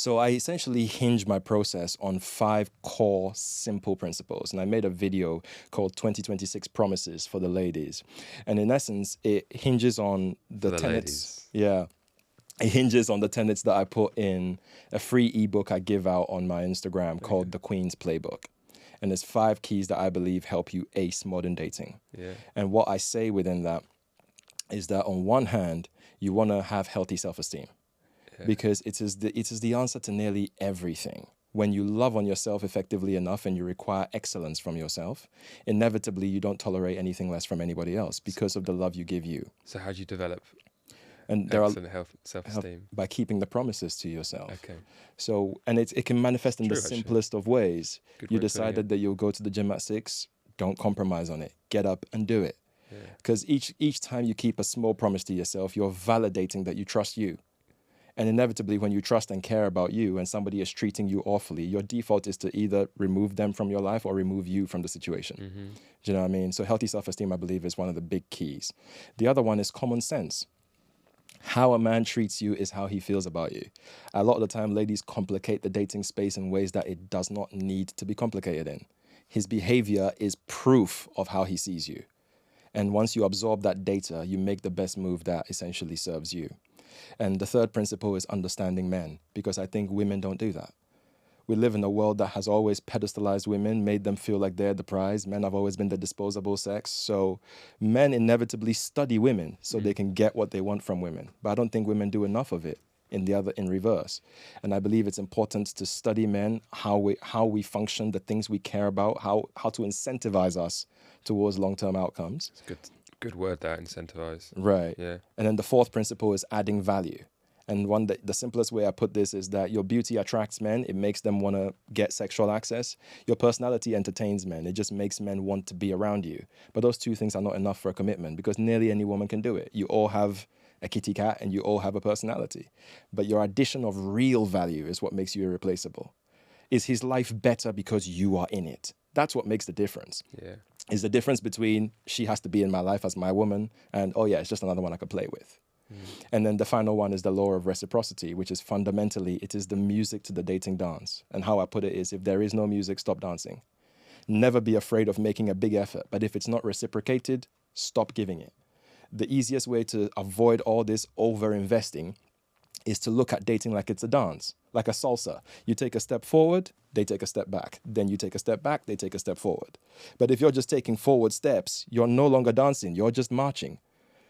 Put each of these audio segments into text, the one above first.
So I essentially hinge my process on 5 core simple principles. And I made a video called 2026 Promises for the ladies. And in essence, it hinges on the the tenets. ladies. Yeah. It hinges on the tenets that I put in a free ebook I give out on my Instagram called The Queen's Playbook. And there's 5 keys that I believe help you ace modern dating. Yeah. And what I say within that is that on one hand, you want to have healthy self-esteem because it is the answer to nearly everything. When you love on yourself effectively enough and you require excellence from yourself, inevitably you don't tolerate anything less from anybody else because of the love you give you. So how do you develop And there excellent self-esteem? by keeping the promises to yourself. Okay. So, and it can manifest in True, the actually. simplest of ways. Good You way of putting decided it. that you'll go to the gym at 6, don't compromise on it. Get up and do it. Yeah. Because each time you keep a small promise to yourself, you're validating that you trust you. And inevitably, when you trust and care about you and somebody is treating you awfully, your default is to either remove them from your life or remove you from the situation. Mm-hmm. Do you know what I mean? So healthy self-esteem, I believe, is one of the big keys. The other one is common sense. How a man treats you is how he feels about you. A lot of the time, ladies complicate the dating space in ways that it does not need to be complicated in. His behavior is proof of how he sees you. And once you absorb that data, you make the best move that essentially serves you. And the third principle is understanding men, because I think women don't do that. We live in a world that has always pedestalized women, made them feel like they're the prize. Men have always been the disposable sex. So men inevitably study women so they can get what they want from women. But I don't think women do enough of it in reverse. And I believe it's important to study men, how we function, the things we care about, how to incentivize us towards long-term outcomes. It's good word, that, incentivize. Right. Yeah. And then the fourth principle is adding value. And the simplest way I put this is that your beauty attracts men. It makes them want to get sexual access. Your personality entertains men. It just makes men want to be around you. But those 2 things are not enough for a commitment because nearly any woman can do it. You all have a kitty cat and you all have a personality. But your addition of real value is what makes you irreplaceable. Is his life better because you are in it? That's what makes the difference. Yeah. Is the difference between she has to be in my life as my woman and, oh yeah, it's just another one I could play with. And then the final one is the law of reciprocity, which is fundamentally, it is the music to the dating dance. And how I put it is, if there is no music, stop dancing. Never be afraid of making a big effort. But if it's not reciprocated, stop giving it. The easiest way to avoid all this over-investing is to look at dating like it's a dance, like a salsa. You take a step forward, they take a step back. Then you take a step back, they take a step forward. But if you're just taking forward steps, you're no longer dancing, you're just marching.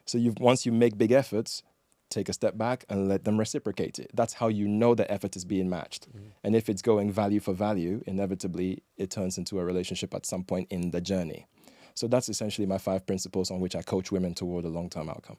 So once you make big efforts, take a step back and let them reciprocate it. That's how you know the effort is being matched. And if it's going value for value, inevitably it turns into a relationship at some point in the journey. So that's essentially my 5 principles on which I coach women toward a long-term outcome.